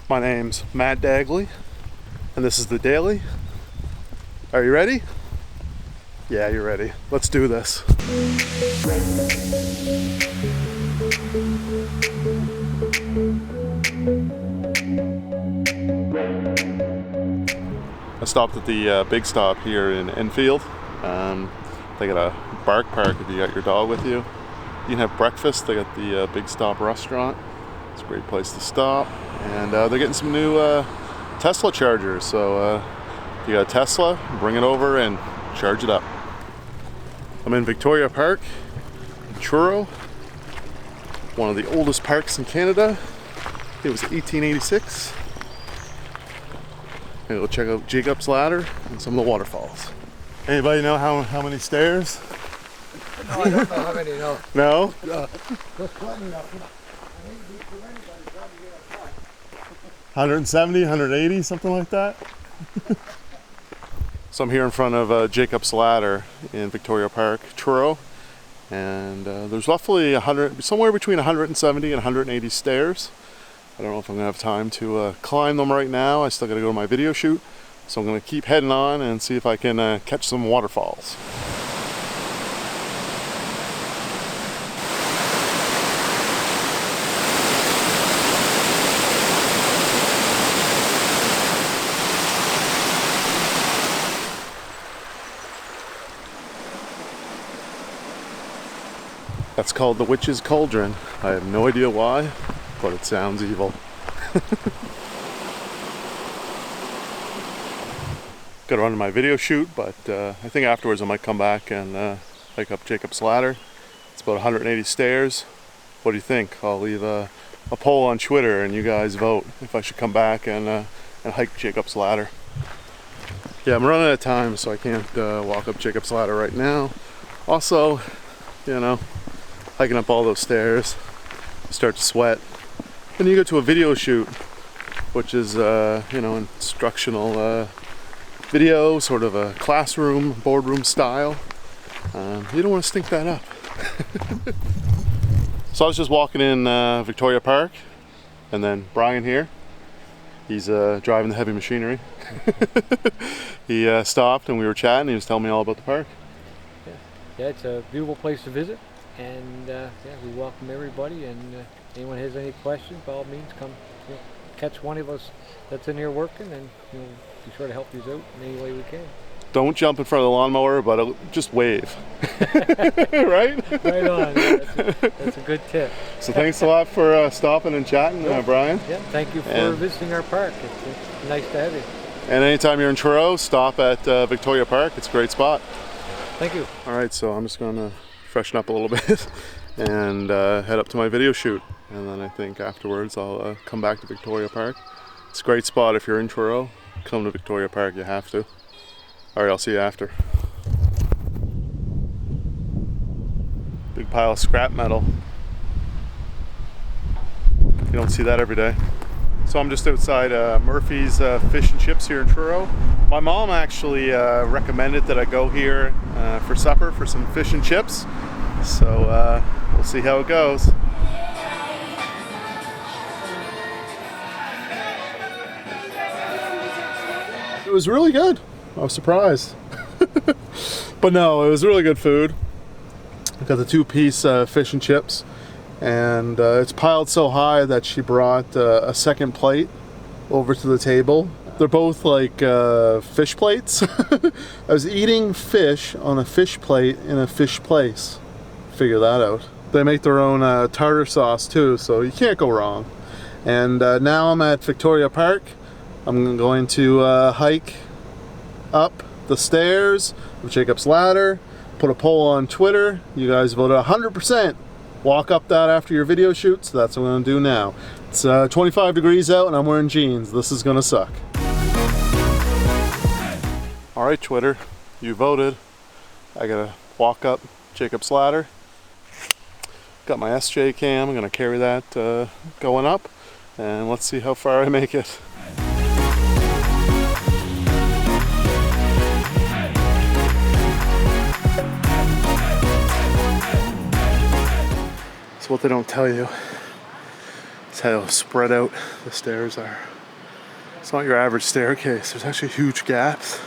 My name's Matt Dagley, and this is the Daily. Are you ready? Yeah, you're ready. Let's do this. I stopped at the Big Stop here in Enfield. They got a bark park if you got your dog with you. You can have breakfast. They got the Big Stop restaurant. It's a great place to stop. And they're getting some new Tesla chargers. So if you got a Tesla, bring it over and charge it up. I'm in Victoria Park in Truro, one of the oldest parks in Canada. It was 1886. Maybe we'll check out Jacob's Ladder and some of the waterfalls. Anybody know how many stairs? No, I don't know how many, no. No? Just 20 enough. 170, 180, something like that. So I'm here in front of Jacob's Ladder in Victoria Park, Truro, and there's roughly somewhere between 170 and 180 stairs. I don't know if I'm gonna have time to climb them right now. I still gotta go to my video shoot, so I'm gonna keep heading on and see if I can catch some waterfalls. That's called the Witch's Cauldron. I have no idea why, but it sounds evil. Gotta run to my video shoot, but I think afterwards I might come back and hike up Jacob's Ladder. It's about 180 stairs. What do you think? I'll leave a poll on Twitter and you guys vote if I should come back and hike Jacob's Ladder. Yeah, I'm running out of time, so I can't walk up Jacob's Ladder right now. Also, you know, hiking up all those stairs, you start to sweat. Then you go to a video shoot, which is, you know, instructional video, sort of a classroom, boardroom style. You don't want to stink that up. So I was just walking in Victoria Park, and then Brian here, he's driving the heavy machinery. He stopped and we were chatting. He was telling me all about the park. Yeah, it's a beautiful place to visit. And yeah, we welcome everybody, and anyone has any questions, by all means, come catch one of us that's in here working, and be sure to help you out in any way we can. Don't jump in front of the lawnmower, but just wave. Right? Right on. Yeah, that's a good tip. So thanks a lot for stopping and chatting, Brian. Yeah, thank you for visiting our park. It's nice to have you. And anytime you're in Truro, stop at Victoria Park. It's a great spot. Thank you. All right, so I'm just going to freshen up a little bit and head up to my video shoot, and then I think afterwards I'll come back to Victoria Park. It's a great spot. If you're in Truro, come to Victoria Park. You have to. All right, I'll see you after. Big pile of scrap metal. You don't see that every day. So I'm just outside Murphy's Fish and Chips here in Truro. My mom actually recommended that I go here for supper for some fish and chips. So we'll see how it goes. It was really good. I was surprised. But no, it was really good food. I got the 2-piece fish and chips. And it's piled so high that she brought a second plate over to the table. They're both like fish plates. I was eating fish on a fish plate in a fish place. Figure that out. They make their own tartar sauce too, so you can't go wrong. And now I'm at Victoria Park. I'm going to hike up the stairs of Jacob's Ladder. Put a poll on Twitter. You guys voted 100%. Walk up that after your video shoot, so that's what I'm going to do now. It's 25 degrees out and I'm wearing jeans. This is going to suck. All right, Twitter, you voted. I got to walk up Jacob's Ladder. Got my SJ cam. I'm going to carry that going up, and let's see how far I make it. It's what they don't tell you. That's how spread out the stairs are. It's not your average staircase. There's actually huge gaps.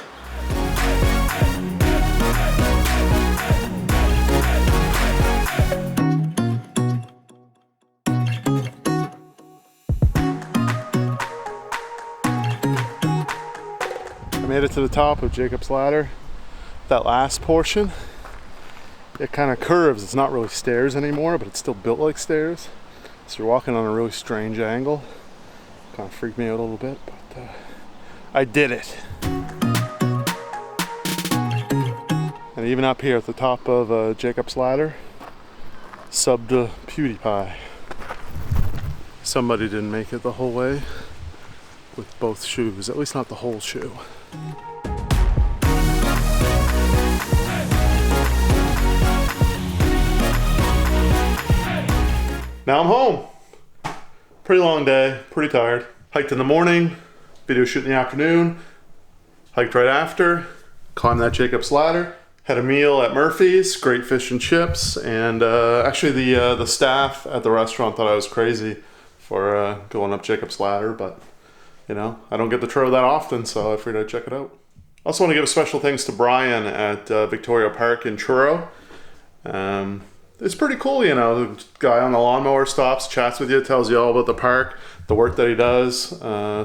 I made it to the top of Jacob's Ladder. That last portion, it kind of curves. It's not really stairs anymore, but it's still built like stairs. So you're walking on a really strange angle. Kind of freaked me out a little bit, but I did it. And even up here at the top of Jacob's Ladder, sub to PewDiePie. Somebody didn't make it the whole way with both shoes, at least not the whole shoe. Now I'm home. Pretty long day, pretty tired. Hiked in the morning, video shoot in the afternoon, hiked right after, climbed that Jacob's Ladder, had a meal at Murphy's, great fish and chips, and actually the staff at the restaurant thought I was crazy for going up Jacob's Ladder, but you know, I don't get to Truro that often, so I figured I'd check it out. I also want to give a special thanks to Brian at Victoria Park in Truro. It's pretty cool, you know, the guy on the lawnmower stops, chats with you, tells you all about the park, the work that he does,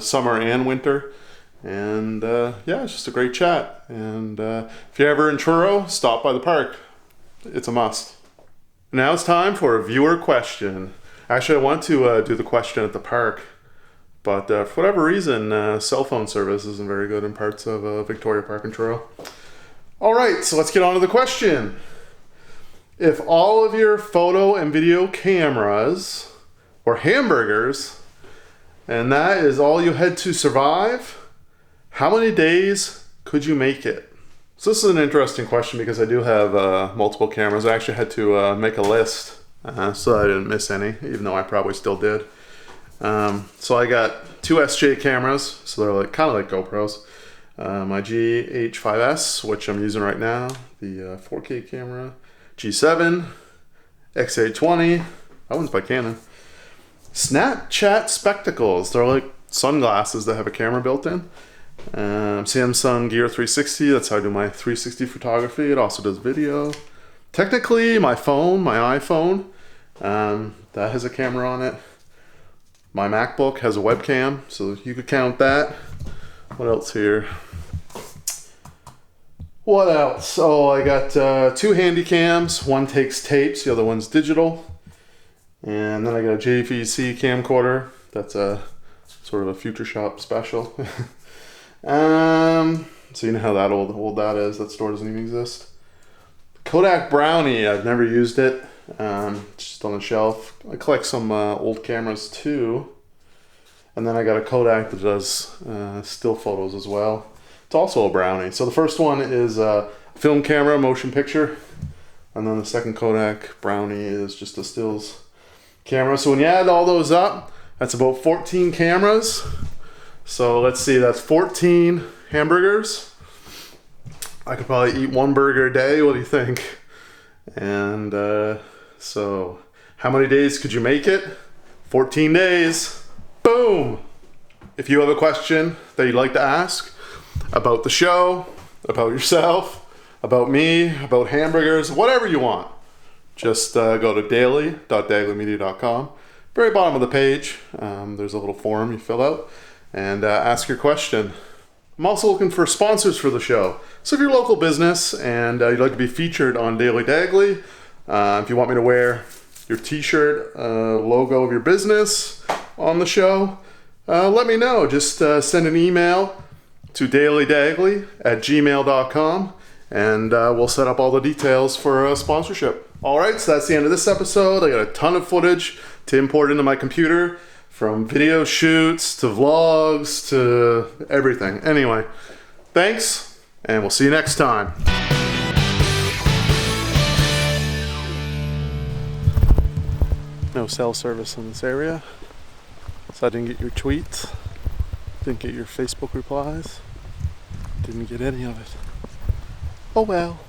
summer and winter. And yeah, it's just a great chat. And if you're ever in Truro, stop by the park. It's a must. Now it's time for a viewer question. Actually, I want to do the question at the park, but for whatever reason, cell phone service isn't very good in parts of Victoria Park in Truro. All right, so let's get on to the question. If all of your photo and video cameras were hamburgers, and that is all you had to survive, how many days could you make it? So this is an interesting question because I do have multiple cameras. I actually had to make a list so I didn't miss any, even though I probably still did. So I got 2 SJ cameras, so they're like kind of like GoPros. My GH5S, which I'm using right now, the 4K camera. G7, X820, that one's by Canon. Snapchat spectacles, they're like sunglasses that have a camera built in. Samsung Gear 360, that's how I do my 360 photography. It also does video. Technically, my phone, my iPhone, that has a camera on it. My MacBook has a webcam, so you could count that. What else here? What else? Oh, I got 2 handy cams. One takes tapes, the other one's digital. And then I got a JVC camcorder. That's a sort of a Future Shop special. So you know how that old that is. That store doesn't even exist. Kodak Brownie, I've never used it. Just on the shelf. I collect some old cameras too. And then I got a Kodak that does still photos as well. It's also a Brownie. So the first one is a film camera, motion picture. And then the second Kodak Brownie is just a stills camera. So when you add all those up, that's about 14 cameras. So let's see, that's 14 hamburgers. I could probably eat 1 burger a day. What do you think? And so how many days could you make it? 14 days. Boom! If you have a question that you'd like to ask about the show, about yourself, about me, about hamburgers, whatever you want, just go to daily.dagleymedia.com. Very bottom of the page, there's a little form you fill out and ask your question. I'm also looking for sponsors for the show. So if you're a local business and you'd like to be featured on Daily Dagley, if you want me to wear your t-shirt logo of your business on the show, let me know. Just send an email to dailydagley@gmail.com and we'll set up all the details for a sponsorship. All right, so that's the end of this episode. I got a ton of footage to import into my computer, from video shoots to vlogs to everything. Anyway, thanks, and we'll see you next time. No cell service in this area, so I didn't get your tweets. Didn't get your Facebook replies. Didn't get any of it. Oh well.